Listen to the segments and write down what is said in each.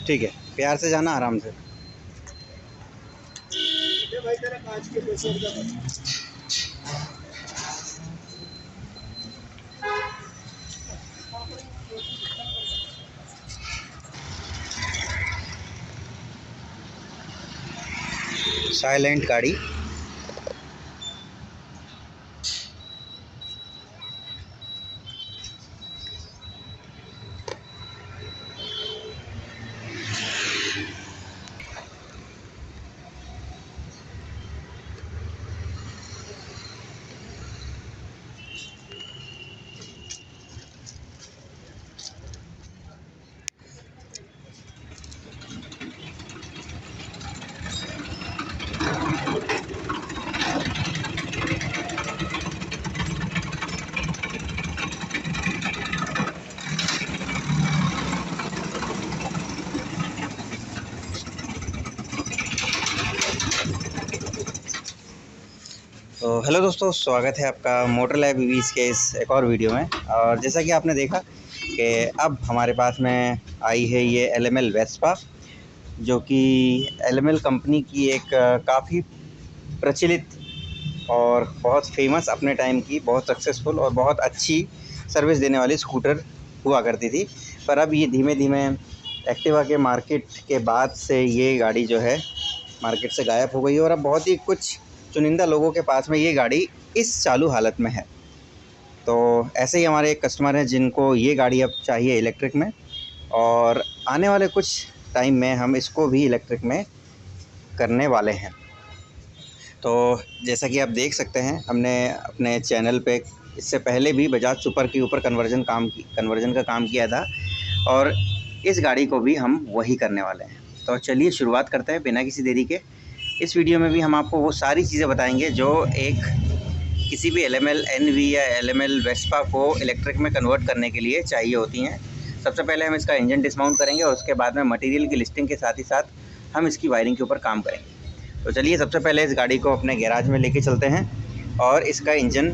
ठीक है, प्यार से जाना, आराम से। भाई तेरा कांच के पैसे साइलेंट गाड़ी। तो हेलो दोस्तों, स्वागत है आपका मोटर लैब ईवीज़ के इस एक और वीडियो में। और जैसा कि आपने देखा कि अब हमारे पास में आई है ये एलएमएल वेस्पा, जो कि एलएमएल कंपनी की एक काफ़ी प्रचलित और बहुत फेमस, अपने टाइम की बहुत सक्सेसफुल और बहुत अच्छी सर्विस देने वाली स्कूटर हुआ करती थी। पर अब ये धीमे धीमे एक्टिवा के मार्केट के बाद से ये गाड़ी जो है मार्केट से गायब हो गई है और अब बहुत ही कुछ चुनिंदा लोगों के पास में ये गाड़ी इस चालू हालत में है। तो ऐसे ही हमारे एक कस्टमर हैं जिनको ये गाड़ी अब चाहिए इलेक्ट्रिक में, और आने वाले कुछ टाइम में हम इसको भी इलेक्ट्रिक में करने वाले हैं। तो जैसा कि आप देख सकते हैं, हमने अपने चैनल पे इससे पहले भी बजाज सुपर के ऊपर कन्वर्जन का काम किया था, और इस गाड़ी को भी हम वही करने वाले हैं। तो चलिए शुरुआत करते हैं बिना किसी देरी के। इस वीडियो में भी हम आपको वो सारी चीज़ें बताएंगे जो एक किसी भी एलएमएल एनवी या एलएमएल वेस्पा को इलेक्ट्रिक में कन्वर्ट करने के लिए चाहिए होती हैं। सबसे पहले हम इसका इंजन डिसमाउंट करेंगे और उसके बाद में मटेरियल की लिस्टिंग के साथ ही साथ हम इसकी वायरिंग के ऊपर काम करेंगे। तो चलिए सबसे पहले इस गाड़ी को अपने गैराज में लेके चलते हैं और इसका इंजन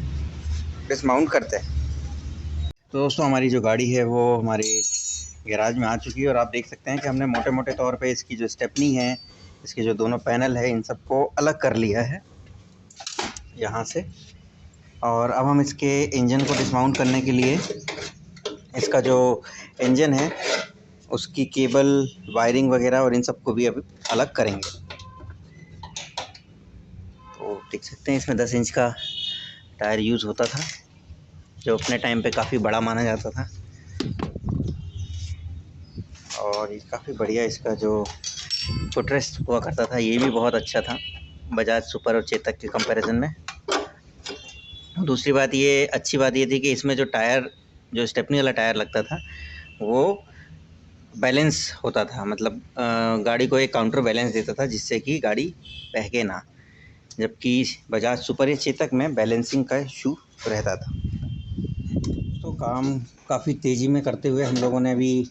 डिसमाउंट करते हैं। तो दोस्तों, हमारी जो गाड़ी है वो हमारे गैराज में आ चुकी है और आप देख सकते हैं कि हमने मोटे मोटे तौर पे इसकी जो स्टेपनी है, इसके जो दोनों पैनल है, इन सबको अलग कर लिया है यहाँ से। और अब हम इसके इंजन को डिसमाउंट करने के लिए इसका जो इंजन है उसकी केबल, वायरिंग वगैरह और इन सबको भी अब अलग करेंगे। तो देख सकते हैं इसमें 10 इंच का टायर यूज़ होता था, जो अपने टाइम पे काफ़ी बड़ा माना जाता था, और ये काफ़ी बढ़िया इसका जो फुटरेस्ट हुआ करता था, ये भी बहुत अच्छा था बजाज सुपर और चेतक के कंपैरिजन में। दूसरी बात, ये अच्छी बात ये थी कि इसमें जो टायर, जो स्टेपनी वाला टायर लगता था, वो बैलेंस होता था, मतलब गाड़ी को एक काउंटर बैलेंस देता था जिससे कि गाड़ी बहके ना, जबकि बजाज सुपर या चेतक में बैलेंसिंग का इशू रहता था। तो काम काफ़ी तेज़ी में करते हुए हम लोगों ने अभी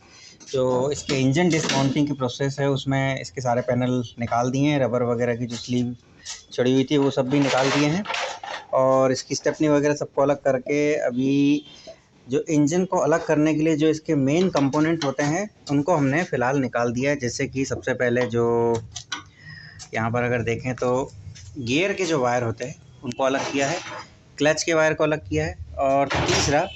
जो इसके इंजन डिसमाउंटिंग की प्रोसेस है उसमें इसके सारे पैनल निकाल दिए हैं। रबर वगैरह की जो स्लीव चढ़ी हुई थी वो सब भी निकाल दिए हैं, और इसकी स्टेपनी वगैरह सबको अलग करके अभी जो इंजन को अलग करने के लिए जो इसके मेन कंपोनेंट होते हैं उनको हमने फ़िलहाल निकाल दिया है। जैसे कि सबसे पहले जो यहाँ पर अगर देखें तो गियर के जो वायर होते हैं उनको अलग किया है, क्लच के वायर को अलग किया है, और तीसरा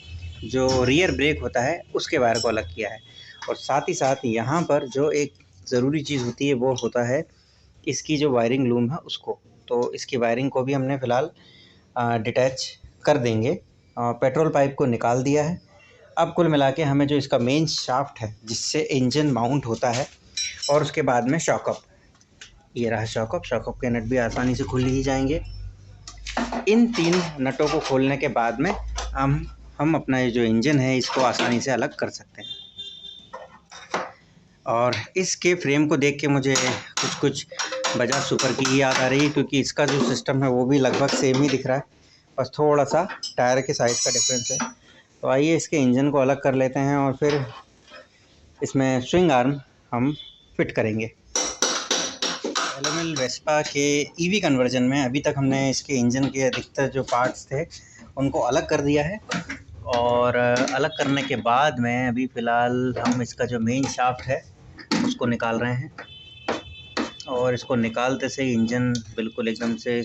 जो रियर ब्रेक होता है उसके वायर को अलग किया है। और साथ ही साथ यहाँ पर जो एक ज़रूरी चीज़ होती है वो होता है इसकी जो वायरिंग लूम है उसको। तो इसकी वायरिंग को भी हमने फ़िलहाल डिटैच कर देंगे। पेट्रोल पाइप को निकाल दिया है। अब कुल मिला के हमें जो इसका मेन शाफ्ट है जिससे इंजन माउंट होता है, और उसके बाद में शॉकअप, ये रहा शॉकअप के नट भी आसानी से खुल ही जाएंगे। इन 3 नटों को खोलने के बाद में हम अपना ये जो इंजन है इसको आसानी से अलग कर सकते हैं। और इसके फ्रेम को देख के मुझे कुछ बजाज सुपर की ही याद आ रही है, क्योंकि इसका जो सिस्टम है वो भी लगभग सेम ही दिख रहा है, बस थोड़ा सा टायर के साइज़ का डिफरेंस है। तो आइए इसके इंजन को अलग कर लेते हैं और फिर इसमें स्विंग आर्म हम फिट करेंगे। एलएमएल वेस्पा के ईवी कन्वर्जन में अभी तक हमने इसके इंजन के अधिकतर जो पार्ट्स थे उनको अलग कर दिया है, और अलग करने के बाद में अभी फ़िलहाल हम इसका जो मेन शाफ्ट है इसको निकाल रहे हैं और इसको निकालते से ही इंजन बिल्कुल एकदम से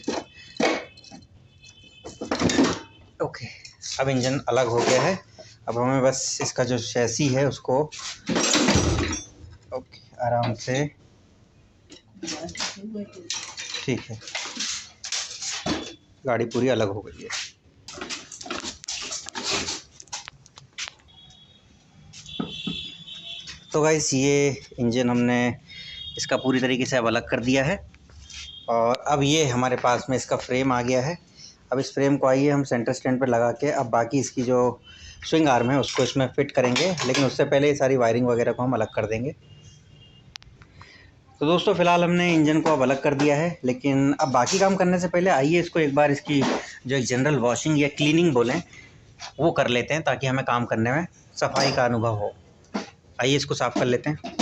ओके, अब इंजन अलग हो गया है। अब हमें बस इसका जो चैसी है उसको ओके आराम से, ठीक है, गाड़ी पूरी अलग हो गई है। तो गाइस ये इंजन हमने इसका पूरी तरीके से अब अलग कर दिया है और अब ये हमारे पास में इसका फ्रेम आ गया है। अब इस फ्रेम को आइए हम सेंटर स्टैंड पर लगा के अब बाकी इसकी जो स्विंग आर्म है उसको इसमें फ़िट करेंगे, लेकिन उससे पहले ये सारी वायरिंग वगैरह को हम अलग कर देंगे। तो दोस्तों फ़िलहाल हमने इंजन को अब अलग कर दिया है, लेकिन अब बाकी काम करने से पहले आइए इसको एक बार इसकी जो एक जनरल वॉशिंग या क्लीनिंग बोलें वो कर लेते हैं, ताकि हमें काम करने में सफाई का अनुभव हो। आइए इसको साफ़ कर लेते हैं।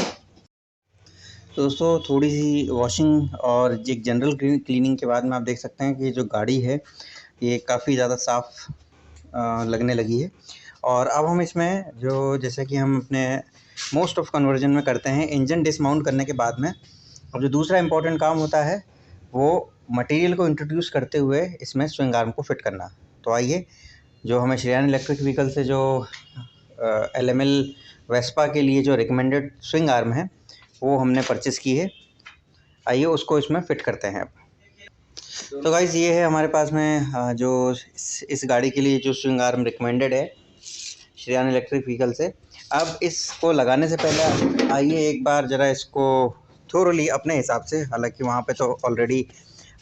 तो दोस्तों थोड़ी सी वॉशिंग और एक जनरल क्लीनिंग के बाद में आप देख सकते हैं कि जो गाड़ी है ये काफ़ी ज़्यादा साफ़ लगने लगी है। और अब हम इसमें जो जैसे कि हम अपने मोस्ट ऑफ कन्वर्जन में करते हैं, इंजन डिसमाउंट करने के बाद में अब जो दूसरा इम्पोर्टेंट काम होता है वो मटेरियल को इंट्रोड्यूस करते हुए इसमें स्विंग आर्म को फिट करना। तो आइए, जो हमें श्रेयान इलेक्ट्रिक व्हीकल से जो LML वेस्पा के लिए जो रिकमेंडेड स्विंग आर्म है वो हमने परचेज़ की है, आइए उसको इसमें फ़िट करते हैं। अब तो गाइज़ ये है हमारे पास में जो इस गाड़ी के लिए जो स्विंग आर्म रिकमेंडेड है श्रेयान इलेक्ट्रिक व्हीकल से। अब इसको लगाने से पहले आइए एक बार ज़रा इसको थोरली अपने हिसाब से, हालांकि वहाँ पे तो ऑलरेडी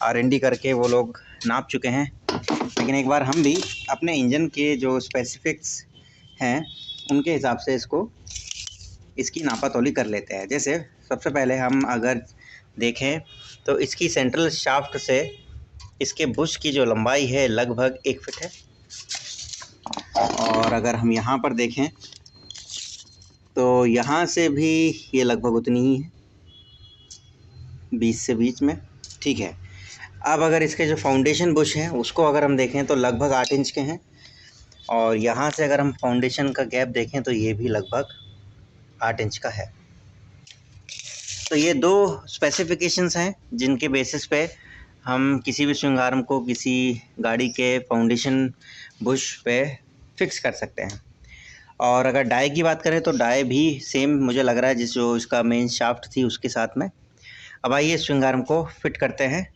R&D करके वो लोग नाप चुके हैं, लेकिन एक बार हम भी अपने इंजन के जो स्पेसिफिक्स हैं उनके हिसाब से इसकी नापातोली कर लेते हैं। जैसे सबसे पहले हम अगर देखें तो इसकी सेंट्रल शाफ्ट से इसके बुश की जो लंबाई है लगभग 1 फीट है, और अगर हम यहाँ पर देखें तो यहाँ से भी ये लगभग उतनी ही है, 20 से बीच में, ठीक है। अब अगर इसके जो फाउंडेशन बुश हैं उसको अगर हम देखें तो लगभग 8 इंच के हैं, और यहाँ से अगर हम फाउंडेशन का गैप देखें तो ये भी लगभग 8 इंच का है। तो ये 2 स्पेसिफिकेशंस हैं जिनके बेसिस पे हम किसी भी स्विंग आर्म को किसी गाड़ी के फाउंडेशन बुश पे फिक्स कर सकते हैं। और अगर डाई की बात करें तो डाई भी सेम मुझे लग रहा है जो इसका मेन शाफ्ट थी उसके साथ में। अब आइए स्विंग आर्म को फिट करते हैं,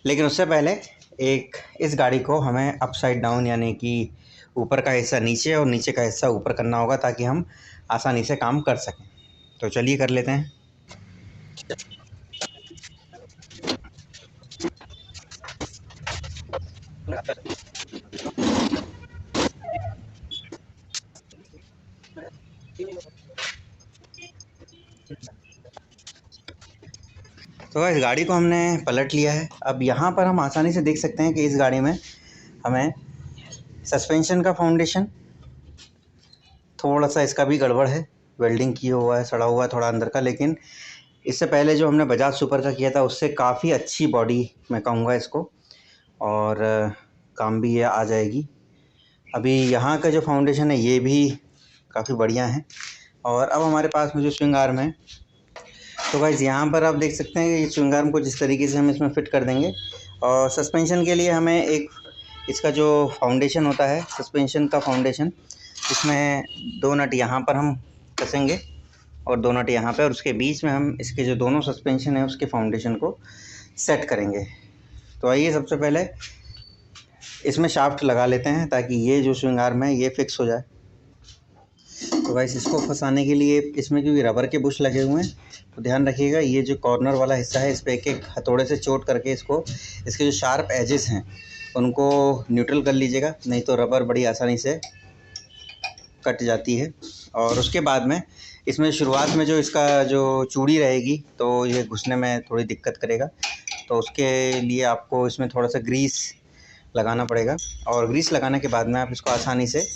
लेकिन उससे पहले इस गाड़ी को हमें अपसाइड डाउन यानी कि ऊपर का हिस्सा नीचे और नीचे का हिस्सा ऊपर करना होगा, ताकि हम आसानी से काम कर सकें। तो चलिए कर लेते हैं। तो इस गाड़ी को हमने पलट लिया है। अब यहाँ पर हम आसानी से देख सकते हैं कि इस गाड़ी में हमें सस्पेंशन का फाउंडेशन थोड़ा सा इसका भी गड़बड़ है, वेल्डिंग किया हुआ है, सड़ा हुआ है थोड़ा अंदर का, लेकिन इससे पहले जो हमने बजाज सुपर का किया था उससे काफ़ी अच्छी बॉडी मैं कहूँगा इसको, और काम भी ये आ जाएगी। अभी यहाँ का जो फाउंडेशन है ये भी काफ़ी बढ़िया है। और अब हमारे पास में जो स्विंग आर्म है, तो गाइस यहाँ पर आप देख सकते हैं कि ये स्विंग आर्म को जिस तरीके से हम इसमें फ़िट कर देंगे। और सस्पेंशन के लिए हमें इसका जो फाउंडेशन होता है, सस्पेंशन का फाउंडेशन, इसमें 2 नट यहाँ पर हम कसेंगे और 2 नट यहाँ पे, और उसके बीच में हम इसके जो दोनों सस्पेंशन है उसके फाउंडेशन को सेट करेंगे। तो आइए सबसे पहले इसमें शाफ्ट लगा लेते हैं ताकि ये जो स्विंग आर्म है ये फिक्स हो जाए। तो गाइस इसको फंसाने के लिए इसमें क्योंकि रबर के बुश लगे हुए हैं, तो ध्यान रखिएगा ये जो कॉर्नर वाला हिस्सा है इस पर एक हथौड़े से चोट करके इसके जो शार्प एजेस हैं उनको न्यूट्रल कर लीजिएगा, नहीं तो रबर बड़ी आसानी से कट जाती है। और उसके बाद में इसमें शुरुआत में जो इसका जो चूड़ी रहेगी तो ये घुसने में थोड़ी दिक्कत करेगा, तो उसके लिए आपको इसमें थोड़ा सा ग्रीस लगाना पड़ेगा, और ग्रीस लगाने के बाद में आप इसको आसानी से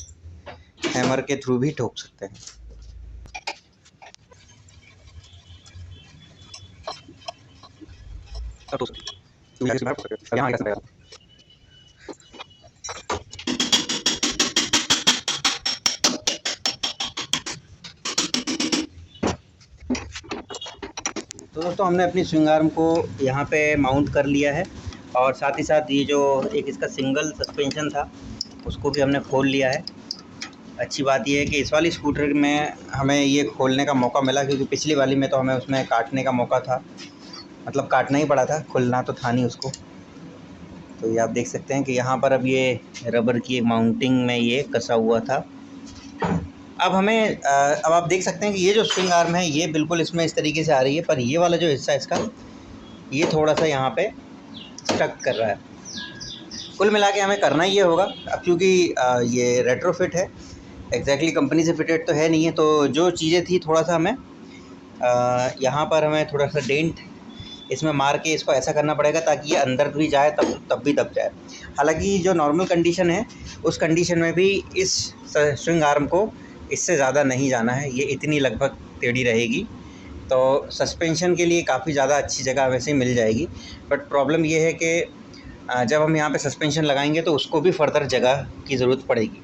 हैमर के थ्रू भी ठोक सकते हैं। तो दोस्तों हमने अपनी स्विंग आर्म को यहाँ पे माउंट कर लिया है और साथ ही साथ ये जो एक इसका सिंगल सस्पेंशन था उसको भी हमने खोल लिया है। अच्छी बात यह है कि इस वाली स्कूटर में हमें ये खोलने का मौका मिला, क्योंकि पिछली वाली में तो हमें उसमें काटने का मौका था, मतलब काटना ही पड़ा था, खुलना तो था नहीं उसको। तो ये आप देख सकते हैं कि यहाँ पर अब ये रबर की माउंटिंग में ये कसा हुआ था। अब हमें अब आप देख सकते हैं कि ये जो स्विंग आर्म है ये बिल्कुल इसमें इस तरीके से आ रही है, पर ये वाला जो हिस्सा है इसका ये थोड़ा सा यहाँ पे स्टक कर रहा है। कुल मिला के हमें करना ये होगा, अब क्योंकि ये रेट्रोफिट है, एग्जैक्टली कंपनी से फिटेड तो है नहीं है, तो जो चीज़ें थी थोड़ा सा हमें यहाँ पर हमें थोड़ा सा डेंट इसमें मार के इसको ऐसा करना पड़ेगा ताकि ये अंदर भी जाए तब भी दब जाए। हालांकि जो नॉर्मल कंडीशन है उस कंडीशन में भी इस स्विंग आर्म को इससे ज़्यादा नहीं जाना है, ये इतनी लगभग टेढ़ी रहेगी। तो सस्पेंशन के लिए काफ़ी ज़्यादा अच्छी जगह वैसे ही मिल जाएगी, बट प्रॉब्लम ये है कि जब हम यहाँ पे सस्पेंशन लगाएंगे तो उसको भी फर्दर जगह की ज़रूरत पड़ेगी।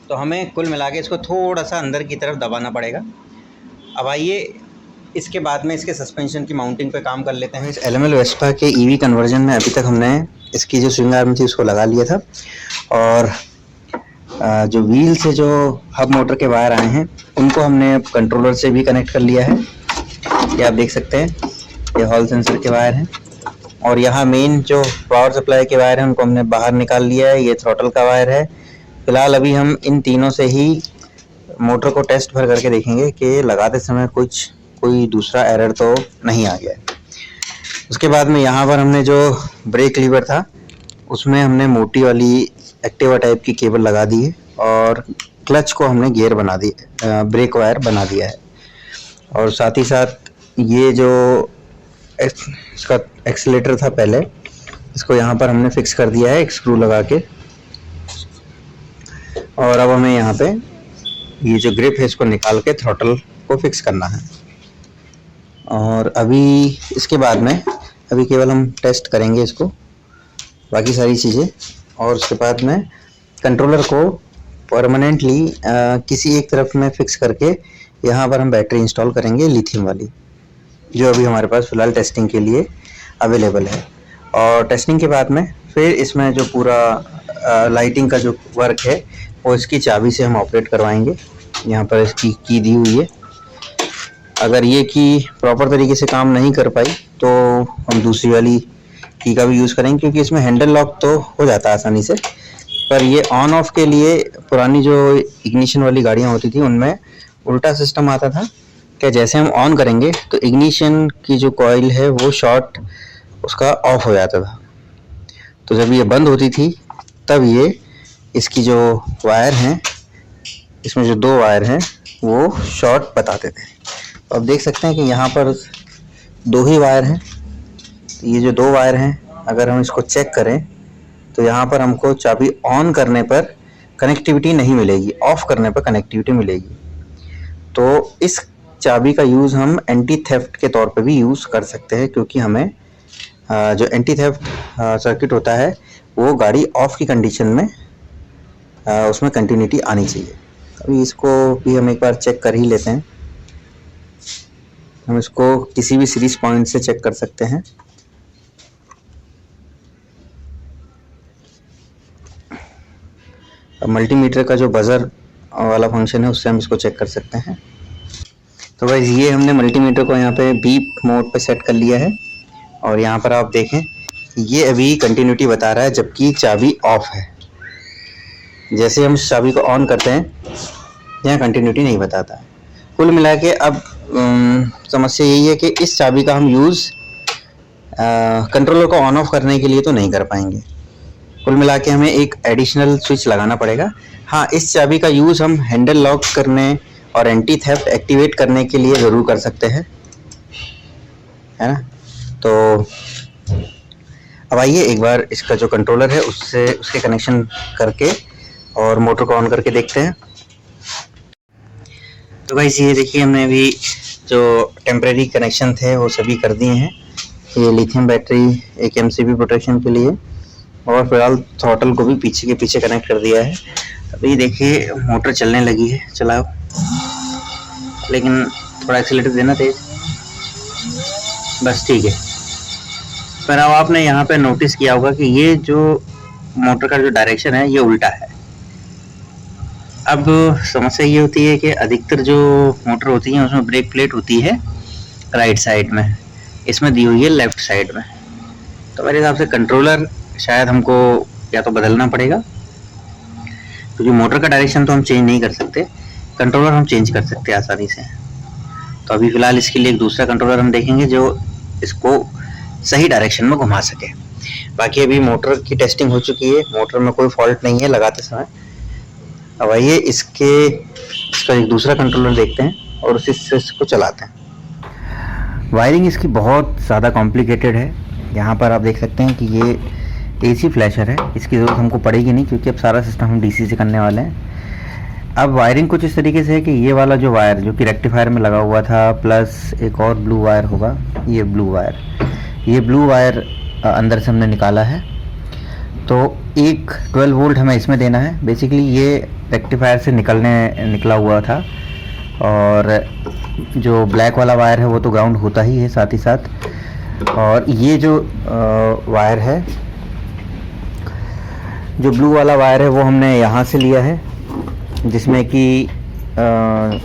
तो हमें कुल मिला के इसको थोड़ा सा अंदर की तरफ दबाना पड़ेगा। अब आइए इसके बाद में इसके सस्पेंशन की माउंटिंग पे काम कर लेते हैं। इस एलएमएल वेस्पा के ईवी कन्वर्जन में अभी तक हमने इसकी जो स्विंग आर्म थी उसको लगा लिया था, और जो व्हील से जो हब मोटर के वायर आए हैं उनको हमने कंट्रोलर से भी कनेक्ट कर लिया है। ये आप देख सकते हैं, ये हॉल सेंसर के वायर हैं, और यहाँ मेन जो पावर सप्लाई के वायर हैं उनको हमने बाहर निकाल लिया है। ये थ्रॉटल का वायर है। फिलहाल अभी हम इन तीनों से ही मोटर को टेस्ट भर करके देखेंगे कि लगाते समय कोई दूसरा एरर तो नहीं आ गया है। उसके बाद में यहाँ पर हमने जो ब्रेक लीवर था उसमें हमने मोटी वाली एक्टिवा टाइप की केबल लगा दी है, और क्लच को हमने गियर बना दी, ब्रेक वायर बना दिया है। और साथ ही साथ ये जो इसका एक्सीलेटर था पहले, इसको यहाँ पर हमने फिक्स कर दिया है एक स्क्रू लगा के। और अब हमें यहाँ पे ये जो ग्रिप है इसको निकाल के थ्रॉटल को फिक्स करना है। और अभी इसके बाद में अभी केवल हम टेस्ट करेंगे इसको, बाकी सारी चीज़ें, और उसके बाद में कंट्रोलर को परमानेंटली किसी एक तरफ में फिक्स करके यहाँ पर हम बैटरी इंस्टॉल करेंगे लिथियम वाली, जो अभी हमारे पास फ़िलहाल टेस्टिंग के लिए अवेलेबल है। और टेस्टिंग के बाद में फिर इसमें जो पूरा लाइटिंग का जो वर्क है वो इसकी चाबी से हम ऑपरेट करवाएंगे। यहाँ पर इसकी की दी हुई है। अगर ये की प्रॉपर तरीके से काम नहीं कर पाई तो हम दूसरी वाली की का भी यूज़ करेंगे, क्योंकि इसमें हैंडल लॉक तो हो जाता है आसानी से, पर ये ऑन ऑफ के लिए पुरानी जो इग्निशन वाली गाड़ियाँ होती थी उनमें उल्टा सिस्टम आता था कि जैसे हम ऑन करेंगे तो इग्निशन की जो कॉइल है वो शॉर्ट उसका ऑफ हो जाता था। तो जब ये बंद होती थी तब ये इसकी जो वायर हैं, इसमें जो दो वायर हैं वो शॉर्ट बताते थे। तो अब देख सकते हैं कि यहाँ पर दो ही वायर हैं। तो ये जो दो वायर हैं अगर हम इसको चेक करें तो यहाँ पर हमको चाबी ऑन करने पर कनेक्टिविटी नहीं मिलेगी, ऑफ करने पर कनेक्टिविटी मिलेगी। तो इस चाबी का यूज़ हम एंटी थेफ्ट के तौर पे भी यूज़ कर सकते हैं, क्योंकि हमें जो एंटी थेफ्ट सर्किट होता है वो गाड़ी ऑफ की कंडीशन में उसमें कंटिन्यूटी आनी चाहिए। अभी इसको भी हम एक बार चेक कर ही लेते हैं। हम इसको किसी भी सीरीज पॉइंट से चेक कर सकते हैं। अब मल्टीमीटर का जो बजर वाला फंक्शन है उससे हम इसको चेक कर सकते हैं। तो गाइस ये हमने मल्टीमीटर को यहाँ पे बीप मोड पे सेट कर लिया है, और यहाँ पर आप देखें ये अभी कंटिन्यूटी बता रहा है जबकि चाबी ऑफ है। जैसे हम इस चाबी को ऑन करते हैं यहाँ कंटिन्यूटी नहीं बताता है। कुल मिला के अब समस्या यही है कि इस चाबी का हम यूज़ कंट्रोलर को ऑन ऑफ करने के लिए तो नहीं कर पाएंगे। कुल मिला के हमें एक एडिशनल स्विच लगाना पड़ेगा। हाँ, इस चाबी का यूज़ हम हैंडल लॉक करने और एंटी थेफ्ट एक्टिवेट करने के लिए ज़रूर कर सकते हैं, है ना। तो अब आइए एक बार इसका जो कंट्रोलर है उससे उसके कनेक्शन करके और मोटर को ऑन करके देखते हैं। तो गाइस ये देखिए हमने अभी जो टेम्परेरी कनेक्शन थे वो सभी कर दिए हैं। ये लिथियम बैटरी एक एमसीबी प्रोटेक्शन के लिए, और फिलहाल थ्रॉटल को भी पीछे के पीछे कनेक्ट कर दिया है। अभी देखिए मोटर चलने लगी है, चलाओ, लेकिन थोड़ा एक्सीलेटर देना तेज। बस ठीक है। पर अब आपने यहाँ पे नोटिस किया होगा कि ये जो मोटर का जो डायरेक्शन है ये उल्टा है। अब समस्या ये होती है कि अधिकतर जो मोटर होती हैं उसमें ब्रेक प्लेट होती है राइट साइड में, इसमें दी हुई है लेफ्ट साइड में। तो मेरे हिसाब से कंट्रोलर शायद हमको या तो बदलना पड़ेगा, क्योंकि मोटर का डायरेक्शन तो हम चेंज नहीं कर सकते, कंट्रोलर हम चेंज कर सकते हैं आसानी से। तो अभी फ़िलहाल इसके लिए एक दूसरा कंट्रोलर हम देखेंगे जो इसको सही डायरेक्शन में घुमा सके। बाकी अभी मोटर की टेस्टिंग हो चुकी है, मोटर में कोई फॉल्ट नहीं है लगाते समय। अब आइए इसका एक दूसरा कंट्रोलर देखते हैं और उसी से इसको चलाते हैं। वायरिंग इसकी बहुत ज़्यादा कॉम्प्लिकेटेड है। यहाँ पर आप देख सकते हैं कि ये एसी फ्लैशर है, इसकी ज़रूरत हमको पड़ेगी नहीं क्योंकि अब सारा सिस्टम हम डीसी से करने वाले हैं। अब वायरिंग कुछ इस तरीके से है कि ये वाला जो वायर जो कि रेक्टिफायर में लगा हुआ था, प्लस एक और ब्लू वायर होगा, ये ब्लू वायर अंदर से हमने निकाला है। तो एक 12 वोल्ट हमें इसमें देना है। बेसिकली ये रेक्टिफायर से निकला हुआ था, और जो ब्लैक वाला वायर है वो तो ग्राउंड होता ही है साथ ही साथ। और ये जो वायर है, जो ब्लू वाला वायर है वो हमने यहाँ से लिया है, जिसमें कि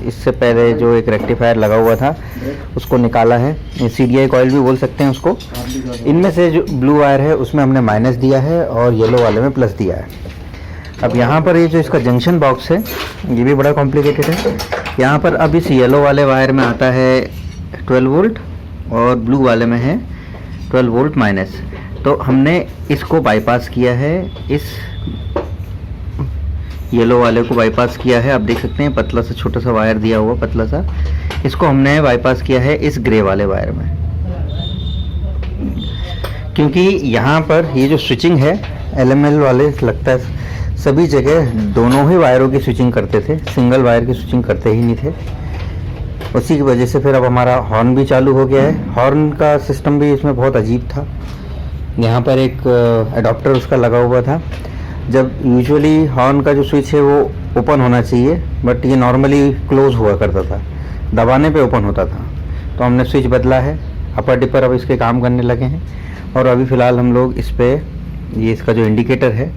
इससे पहले जो एक रेक्टिफायर लगा हुआ था उसको निकाला है। ये CDI कॉइल भी बोल सकते हैं उसको। इनमें से जो ब्लू वायर है उसमें हमने माइनस दिया है और येलो वाले में प्लस दिया है। अब यहाँ पर ये जो इसका जंक्शन बॉक्स है ये भी बड़ा कॉम्प्लिकेटेड है। यहाँ पर अब इस येलो वाले वायर में आता है 12 वोल्ट और ब्लू वाले में है 12 वोल्ट माइनस। तो हमने इसको बाईपास किया है, इस येलो वाले को बाईपास किया है। आप देख सकते हैं पतला सा छोटा सा वायर दिया हुआ, पतला सा, इसको हमने बाईपास किया है इस ग्रे वाले वायर में। क्योंकि यहाँ पर ये जो स्विचिंग है LML वाले लगता है सभी जगह दोनों ही वायरों की स्विचिंग करते थे, सिंगल वायर की स्विचिंग करते ही नहीं थे। उसी की वजह से फिर अब हमारा हॉर्न भी चालू हो गया है। हॉर्न का सिस्टम भी इसमें बहुत अजीब था। यहाँ पर एक एडाप्टर उसका लगा हुआ था। जब यूजुअली हॉर्न का जो स्विच है वो ओपन होना चाहिए, बट ये नॉर्मली क्लोज हुआ करता था, दबाने पे ओपन होता था। तो हमने स्विच बदला है, अपर डिपर अब इसके काम करने लगे हैं। और अभी फ़िलहाल हम लोग इस पे ये इसका जो इंडिकेटर है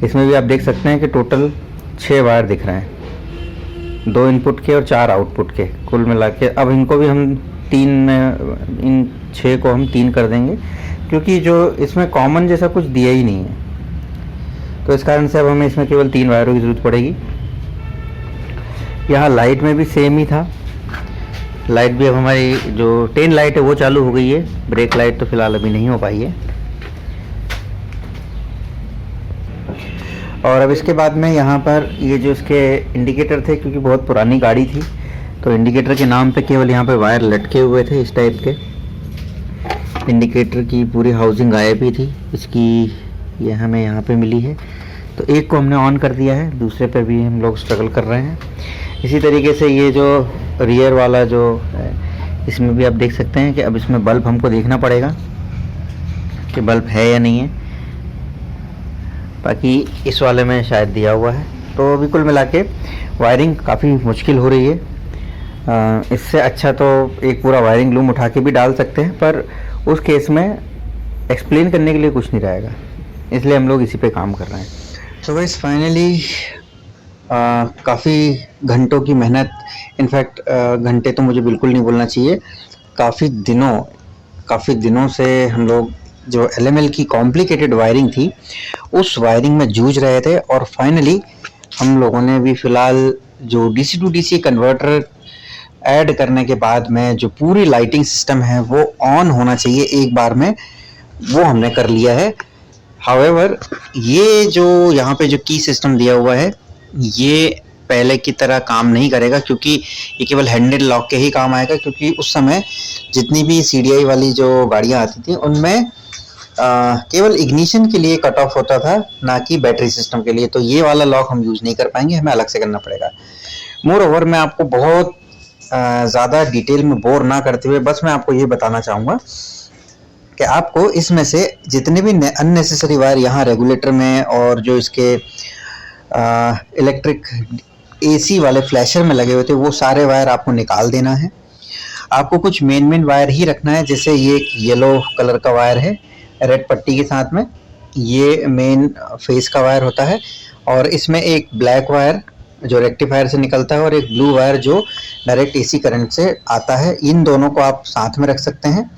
इसमें भी आप देख सकते हैं कि टोटल 6 वायर दिख रहे हैं, 2 इनपुट के और 4 आउटपुट के, कुल मिला के। अब इनको भी हम 3 इन 6 को हम 3 कर देंगे, क्योंकि जो इसमें कॉमन जैसा कुछ दिया ही नहीं है। तो इस कारण से अब हमें इसमें केवल 3 वायरों की ज़रूरत पड़ेगी। यहाँ लाइट में भी सेम ही था। लाइट भी अब हमारी जो टेल लाइट है वो चालू हो गई है, ब्रेक लाइट तो फिलहाल अभी नहीं हो पाई है। और अब इसके बाद में यहाँ पर ये जो इसके इंडिकेटर थे, क्योंकि बहुत पुरानी गाड़ी थी तो इंडिकेटर के नाम पे केवल यहाँ पे वायर लटके हुए थे इस टाइप के। इंडिकेटर की पूरी हाउसिंग गायब ही थी इसकी, ये हमें यहाँ पे मिली है। तो एक को हमने ऑन कर दिया है, दूसरे पे भी हम लोग स्ट्रगल कर रहे हैं। इसी तरीके से ये जो रियर वाला जो है इसमें भी आप देख सकते हैं कि अब इसमें बल्ब हमको देखना पड़ेगा कि बल्ब है या नहीं है। बाकी इस वाले में शायद दिया हुआ है। तो अभी कुल मिला के वायरिंग काफ़ी मुश्किल हो रही है। इससे अच्छा तो एक पूरा वायरिंग लूम उठा के भी डाल सकते हैं, पर उस केस में एक्सप्लेन करने के लिए कुछ नहीं रहेगा, इसलिए हम लोग इसी पे काम कर रहे हैं। तो गाइस फाइनली काफ़ी घंटों की मेहनत, इनफैक्ट घंटे तो मुझे बिल्कुल नहीं बोलना चाहिए, काफ़ी दिनों से हम लोग जो LML की कॉम्प्लिकेटेड वायरिंग थी उस वायरिंग में जूझ रहे थे। और फाइनली हम लोगों ने भी फ़िलहाल जो DC to DC converter add करने के बाद में जो पूरी लाइटिंग सिस्टम है वो ऑन होना चाहिए एक बार में, वो हमने कर लिया है। हाउएवर ये जो यहाँ पे जो की सिस्टम दिया हुआ है ये पहले की तरह काम नहीं करेगा, क्योंकि ये केवल हैंडेड लॉक के ही काम आएगा। क्योंकि उस समय जितनी भी CDI वाली जो गाड़ियाँ आती थी उनमें केवल इग्निशन के लिए कट ऑफ होता था, ना कि बैटरी सिस्टम के लिए। तो ये वाला लॉक हम यूज़ नहीं कर पाएंगे, हमें अलग से करना पड़ेगा। मोर ओवर मैं आपको बहुत ज़्यादा डिटेल में बोर ना करते हुए बस मैं आपको ये बताना चाहूँगा कि आपको इसमें से जितने भी अननेसेसरी वायर यहाँ रेगुलेटर में और जो इसके इलेक्ट्रिक AC वाले फ्लैशर में लगे हुए थे वो सारे वायर आपको निकाल देना है। आपको कुछ मेन वायर ही रखना है। जैसे ये एक येलो कलर का वायर है रेड पट्टी के साथ में, ये मेन फेस का वायर होता है, और इसमें एक ब्लैक वायर जो रेक्टिफायर से निकलता है और एक ब्लू वायर जो डायरेक्ट एसी करंट से आता है। इन दोनों को आप साथ में रख सकते हैं।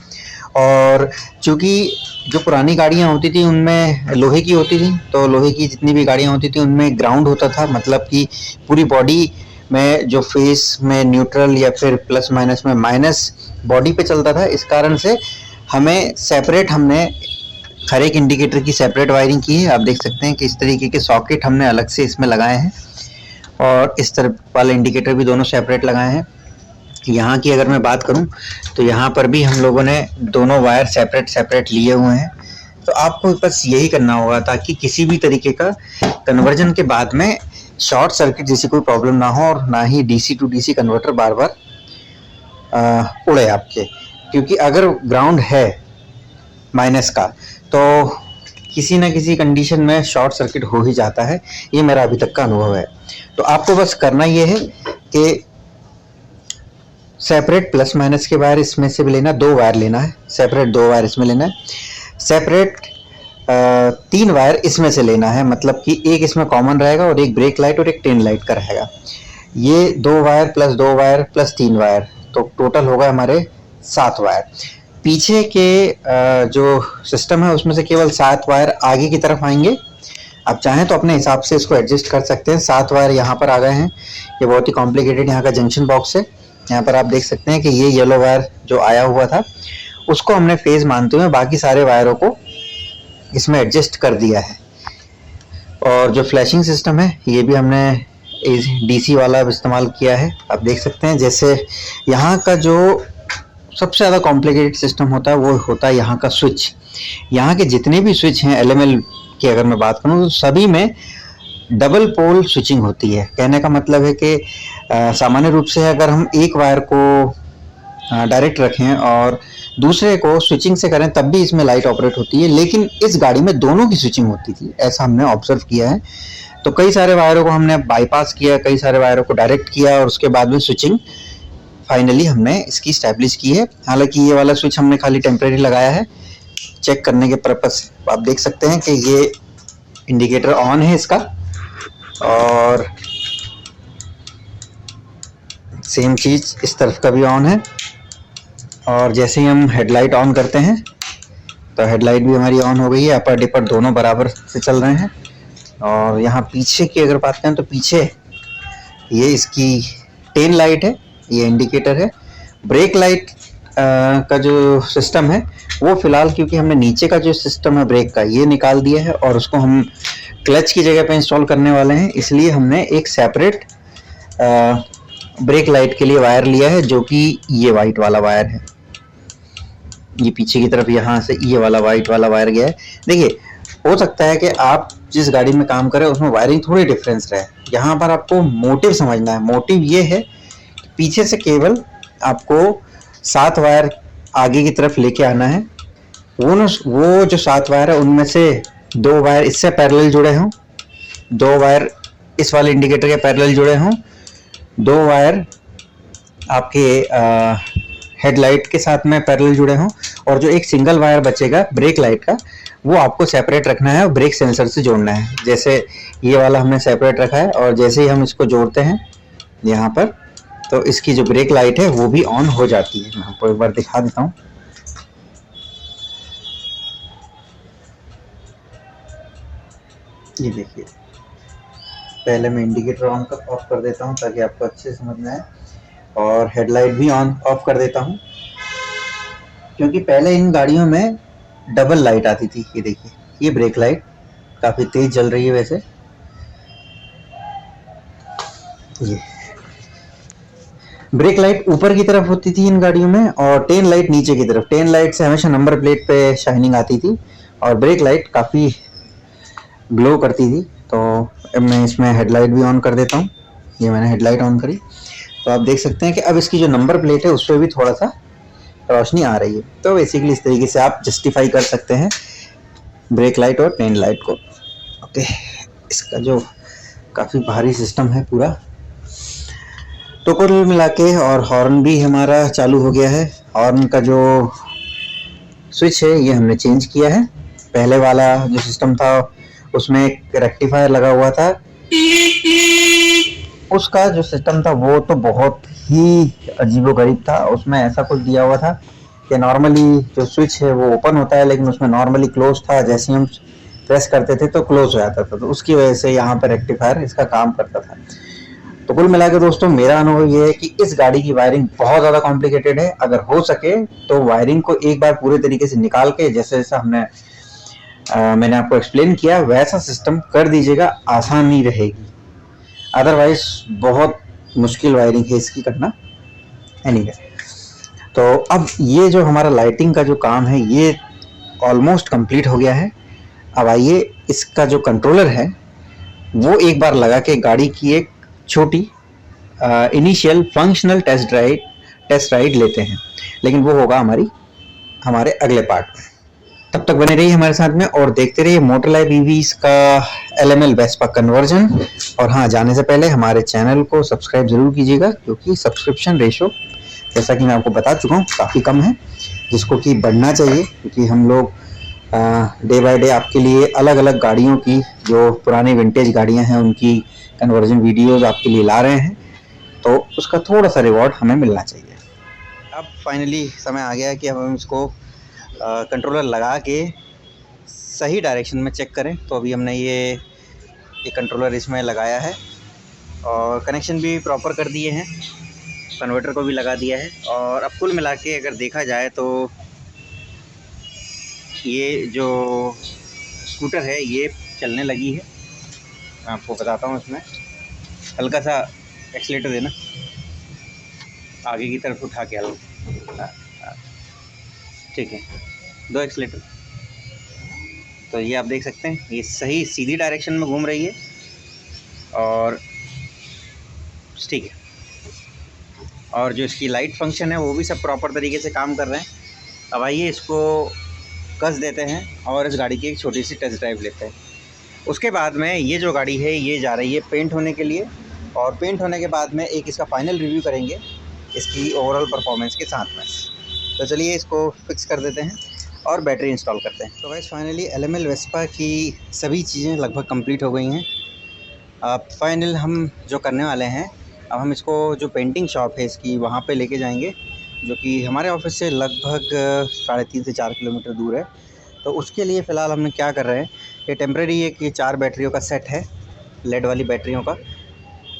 और चूँकि जो पुरानी गाड़ियाँ होती थी उनमें लोहे की होती थी, तो लोहे की जितनी भी गाड़ियाँ होती थी उनमें ग्राउंड होता था, मतलब कि पूरी बॉडी में जो फेस में न्यूट्रल या फिर प्लस माइनस में माइनस बॉडी पे चलता था। इस कारण से हमें सेपरेट, हमने हर एक इंडिकेटर की सेपरेट वायरिंग की है। आप देख सकते हैं कि इस तरीके के सॉकेट हमने अलग से इसमें लगाए हैं, और इस तरफ वाले इंडिकेटर भी दोनों सेपरेट लगाए हैं। यहाँ की अगर मैं बात करूँ तो यहाँ पर भी हम लोगों ने दोनों वायर सेपरेट लिए हुए हैं। तो आपको बस यही करना होगा ताकि किसी भी तरीके का कन्वर्जन के बाद में शॉर्ट सर्किट जैसी कोई प्रॉब्लम ना हो, और ना ही डीसी टू डीसी कन्वर्टर बार बार उड़े आपके। क्योंकि अगर ग्राउंड है माइनस का तो किसी न किसी कंडीशन में शॉर्ट सर्किट हो ही जाता है। ये मेरा अभी तक का अनुभव है। तो आपको बस करना ये है कि सेपरेट प्लस माइनस के वायर इसमें से भी लेना, 2 वायर लेना है, सेपरेट 2 वायर इसमें लेना है, सेपरेट 3 वायर इसमें से लेना है, मतलब कि एक इसमें कॉमन रहेगा और एक ब्रेक लाइट और एक टेन लाइट का रहेगा। ये 2 wire plus 2 wire plus 3 wire, तो टोटल होगा हमारे 7 वायर। पीछे के जो सिस्टम है उसमें से केवल 7 वायर आगे की तरफ आएंगे। आप चाहें तो अपने हिसाब से इसको एडजस्ट कर सकते हैं। 7 वायर यहाँ पर आ गए हैं। ये बहुत ही कॉम्प्लिकेटेड यहाँ का जंक्शन बॉक्स है। यहाँ पर आप देख सकते हैं कि ये येलो वायर जो आया हुआ था उसको हमने फेज मानते हुए बाकी सारे वायरों को इसमें एडजस्ट कर दिया है। और जो फ्लैशिंग सिस्टम है ये भी हमने डीसी वाला इस्तेमाल किया है। आप देख सकते हैं जैसे यहाँ का जो सबसे ज़्यादा कॉम्प्लिकेटेड सिस्टम होता है वो होता है यहाँ का स्विच। यहाँ के जितने भी स्विच हैं एलएमएल की अगर मैं बात करूँ तो सभी में डबल पोल स्विचिंग होती है। कहने का मतलब है कि सामान्य रूप से अगर हम एक वायर को डायरेक्ट रखें और दूसरे को स्विचिंग से करें तब भी इसमें लाइट ऑपरेट होती है, लेकिन इस गाड़ी में दोनों की स्विचिंग होती थी, ऐसा हमने ऑब्जर्व किया है। तो कई सारे वायरों को हमने बाईपास किया, कई सारे वायरों को डायरेक्ट किया और उसके बाद में स्विचिंग फाइनली हमने इसकी स्टैब्लिश की है। हालांकि ये वाला स्विच हमने खाली टेम्परेरी लगाया है चेक करने के पर्पज से। आप देख सकते हैं कि ये इंडिकेटर ऑन है इसका, और सेम चीज इस तरफ का भी ऑन है। और जैसे ही हम हेडलाइट ऑन करते हैं तो हेडलाइट भी हमारी ऑन हो गई है। अपर डिपर दोनों बराबर से चल रहे हैं। और यहाँ पीछे की अगर बात करें तो पीछे ये इसकी टेल लाइट है, ये इंडिकेटर है। ब्रेक लाइट का जो सिस्टम है वो फिलहाल, क्योंकि हमने नीचे का जो सिस्टम है ब्रेक का ये निकाल दिया है और उसको हम क्लच की जगह पे इंस्टॉल करने वाले हैं, इसलिए हमने एक सेपरेट ब्रेक लाइट के लिए वायर लिया है जो कि ये वाइट वाला वायर है। ये पीछे की तरफ यहाँ से ये वाला वाइट वाला वायर गया है। देखिए, हो सकता है कि आप जिस गाड़ी में काम करें उसमें वायरिंग थोड़ी डिफरेंस रहे। यहाँ पर आपको मोटिव समझना है। मोटिव ये है कि पीछे से केवल आपको 7 वायर आगे की तरफ लेके आना है। वो जो 7 वायर है उनमें से 2 वायर इससे पैरेलल जुड़े हों, 2 वायर इस वाले इंडिकेटर के पैरेलल जुड़े हों, 2 वायर आपके हेडलाइट के साथ में पैरेलल जुड़े हों, और जो एक सिंगल वायर बचेगा ब्रेक लाइट का वो आपको सेपरेट रखना है और ब्रेक सेंसर से जोड़ना है। जैसे ये वाला हमने सेपरेट रखा है, और जैसे ही हम इसको जोड़ते हैं यहाँ पर तो इसकी जो ब्रेक लाइट है वो भी ऑन हो जाती है। मैं आपको एक बार दिखा देता हूँ। ये देखिए, पहले मैं इंडिकेटर ऑन ऑफ कर देता हूँ ताकि आपको अच्छे से समझ में आए, और हेडलाइट भी ऑन ऑफ कर देता हूँ क्योंकि पहले इन गाड़ियों में डबल लाइट आती थी। ये देखिए, ये ब्रेक लाइट काफी तेज जल रही है। वैसे ये ब्रेक लाइट ऊपर की तरफ होती थी इन गाड़ियों में, और टेन लाइट नीचे की तरफ। टेन लाइट से हमेशा नंबर प्लेट पे शाइनिंग आती थी और ब्रेक लाइट काफी ग्लो करती थी। तो मैं इसमें हेडलाइट भी ऑन कर देता हूँ। ये मैंने हेडलाइट ऑन करी तो आप देख सकते हैं कि अब इसकी जो नंबर प्लेट है उस पर भी थोड़ा सा रोशनी आ रही है। तो बेसिकली इस तरीके से आप जस्टिफाई कर सकते हैं ब्रेक लाइट और टेन लाइट को। ओके, इसका जो काफ़ी भारी सिस्टम है पूरा। तो कुल मिला के और हॉर्न भी हमारा चालू हो गया है। हॉर्न का जो स्विच है ये हमने चेंज किया है। पहले वाला जो सिस्टम था उसमें एक रेक्टिफायर लगा हुआ था, उसका जो सिस्टम था वो तो बहुत ही अजीबोगरीब था। उसमें ऐसा कुछ दिया हुआ था कि नॉर्मली जो स्विच है वो ओपन होता है, लेकिन उसमें नॉर्मली क्लोज था, जैसे हम प्रेस करते थे तो क्लोज हो जाता था। तो उसकी वजह से यहाँ पर रेक्टिफायर इसका काम करता था। तो कुल मिला के दोस्तों मेरा अनुभव ये है कि इस गाड़ी की वायरिंग बहुत ज़्यादा कॉम्प्लिकेटेड है। अगर हो सके तो वायरिंग को एक बार पूरे तरीके से निकाल के, जैसे जैसा मैंने आपको एक्सप्लेन किया वैसा सिस्टम कर दीजिएगा, आसानी रहेगी। अदरवाइज बहुत मुश्किल वायरिंग है इसकी करना। एनीवे, तो अब ये जो हमारा लाइटिंग का जो काम है ये ऑलमोस्ट कंप्लीट हो गया है। अब आइए इसका जो कंट्रोलर है वो एक बार लगा के गाड़ी की एक छोटी इनिशियल फंक्शनल टेस्ट राइड लेते हैं, लेकिन वो होगा हमारे अगले पार्ट में। तब तक बने रहिए हमारे साथ में और देखते रहिए मोटर लाइव ईवीज का LML वेस्पा कन्वर्जन। और हाँ, जाने से पहले हमारे चैनल को सब्सक्राइब जरूर कीजिएगा, क्योंकि सब्सक्रिप्शन रेशो जैसा कि मैं आपको बता चुका हूँ काफ़ी कम है, जिसको कि बढ़ना चाहिए, क्योंकि हम लोग डे बाय डे आपके लिए अलग अलग गाड़ियों की, जो पुरानी विंटेज गाड़ियाँ हैं उनकी कन्वर्जन वीडियोस आपके लिए ला रहे हैं। तो उसका थोड़ा सा रिवॉर्ड हमें मिलना चाहिए। अब फाइनली समय आ गया है कि हम इसको कंट्रोलर लगा के सही डायरेक्शन में चेक करें। तो अभी हमने ये कंट्रोलर इसमें लगाया है और कनेक्शन भी प्रॉपर कर दिए हैं, कन्वर्टर को भी लगा दिया है। और अब कुल मिला के अगर देखा जाए तो ये जो स्कूटर है ये चलने लगी है। मैं आपको बताता हूँ, इसमें हल्का सा एक्सीलेटर देना, आगे की तरफ उठा के हल्का, ठीक है, 2 एक्सीलेटर। तो ये आप देख सकते हैं ये सही सीधी डायरेक्शन में घूम रही है और ठीक है। और जो इसकी लाइट फंक्शन है वो भी सब प्रॉपर तरीके से काम कर रहे हैं। अब आइए इसको कस देते हैं और इस गाड़ी की एक छोटी सी टेस्ट ड्राइव लेते हैं। उसके बाद में ये जो गाड़ी है ये जा रही है पेंट होने के लिए, और पेंट होने के बाद में एक इसका फाइनल रिव्यू करेंगे इसकी ओवरऑल परफॉर्मेंस के साथ में। तो चलिए इसको फिक्स कर देते हैं और बैटरी इंस्टॉल करते हैं। तो गाइस फाइनली LML वेस्पा की सभी चीज़ें लगभग कंप्लीट हो गई हैं। अब फाइनल हम जो करने वाले हैं, अब हम इसको जो पेंटिंग शॉप है इसकी वहाँ पे लेके जाएंगे, जो कि हमारे ऑफिस से लगभग 3.5 से 4 किलोमीटर दूर है। तो उसके लिए फ़िलहाल हमने क्या कर रहे हैं, ये टेम्प्रेरी एक ये 4 बैटरियों का सेट है, लेड वाली बैटरियों का,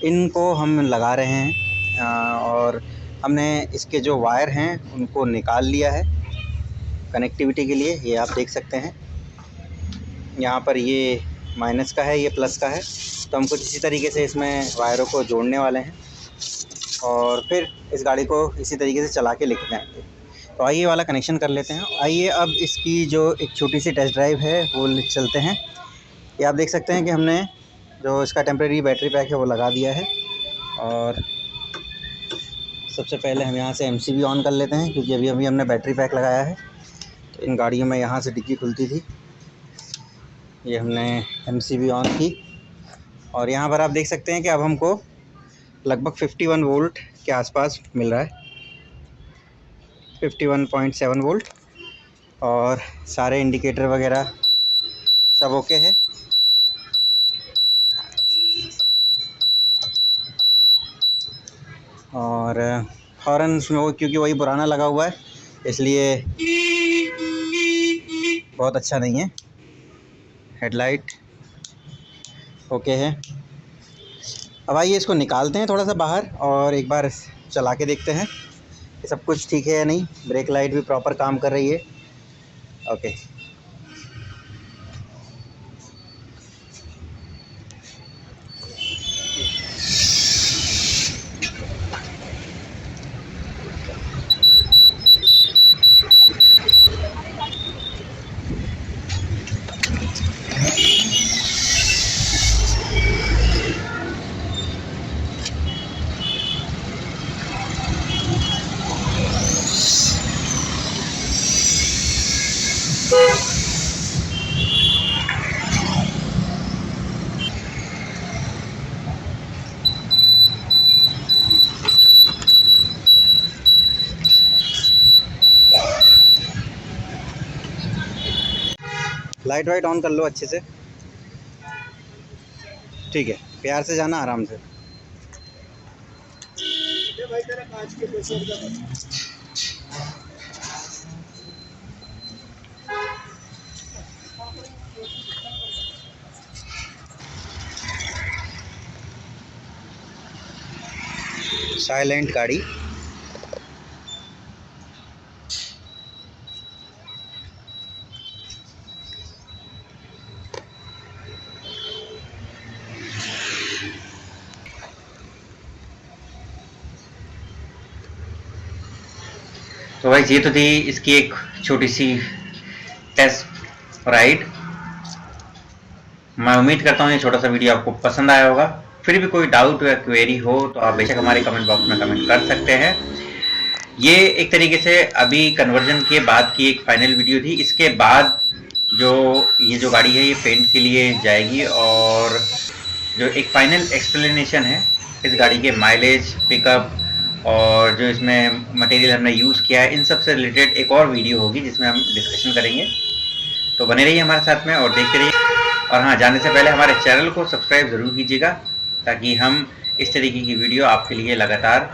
इनको हम लगा रहे हैं। और हमने इसके जो वायर हैं उनको निकाल लिया है कनेक्टिविटी के लिए। ये आप देख सकते हैं यहाँ पर ये माइनस का है, ये प्लस का है। तो हम कुछ इसी तरीके से इसमें वायरों को जोड़ने वाले हैं और फिर इस गाड़ी को इसी तरीके से चला के लेके जाएंगे। तो आइए वाला कनेक्शन कर लेते हैं। आइए अब इसकी जो एक छोटी सी टेस्ट ड्राइव है वो ले चलते हैं। ये आप देख सकते हैं कि हमने जो इसका टेम्प्रेरी बैटरी पैक है वो लगा दिया है। और सबसे पहले हम यहाँ से MCB ऑन कर लेते हैं, क्योंकि अभी अभी हमने बैटरी पैक लगाया है। तो इन गाड़ियों में यहाँ से डिग्गी खुलती थी, ये हमने MCB ऑन की और यहाँ पर आप देख सकते हैं कि अब हमको लगभग 51 वोल्ट के आसपास मिल रहा है, 51.7 वोल्ट। और सारे इंडिकेटर वगैरह सब ओके है। और हॉर्न में वो क्योंकि वही पुराना लगा हुआ है इसलिए बहुत अच्छा नहीं है। हेडलाइट ओके है। अब आइए इसको निकालते हैं थोड़ा सा बाहर और एक बार चला के देखते हैं कि सब कुछ ठीक है या नहीं। ब्रेक लाइट भी प्रॉपर काम कर रही है। ओके, लाइट वाइट ऑन कर लो अच्छे से। ठीक है, प्यार से जाना, आराम से। ये भाई तेरा कांच के पेशर का बना। साइलेंट गाड़ी। तो भाई ये तो थी इसकी एक छोटी सी टेस्ट राइड। मैं उम्मीद करता हूँ ये छोटा सा वीडियो आपको पसंद आया होगा। फिर भी कोई डाउट या क्वेरी हो तो आप बेशक हमारे कमेंट बॉक्स में कमेंट कर सकते हैं। ये एक तरीके से अभी कन्वर्जन के बाद की एक फाइनल वीडियो थी। इसके बाद ये जो गाड़ी है ये पेंट के लिए जाएगी और जो एक फाइनल एक्सप्लेनेशन है इस गाड़ी के माइलेज, पिकअप और जो इसमें मटेरियल हमने यूज़ किया है, इन सब से रिलेटेड एक और वीडियो होगी जिसमें हम डिस्कशन करेंगे। तो बने रहिए हमारे साथ में और देखते रहिए। और हाँ, जाने से पहले हमारे चैनल को सब्सक्राइब ज़रूर कीजिएगा ताकि हम इस तरीके की वीडियो आपके लिए लगातार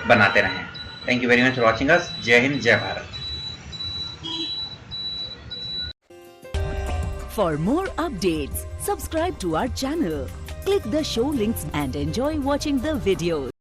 बनाते रहें। Thank you very much for watching us. जय हिंद, जय Bharat. For more updates, subscribe to our channel, click the show links and enjoy watching the videos.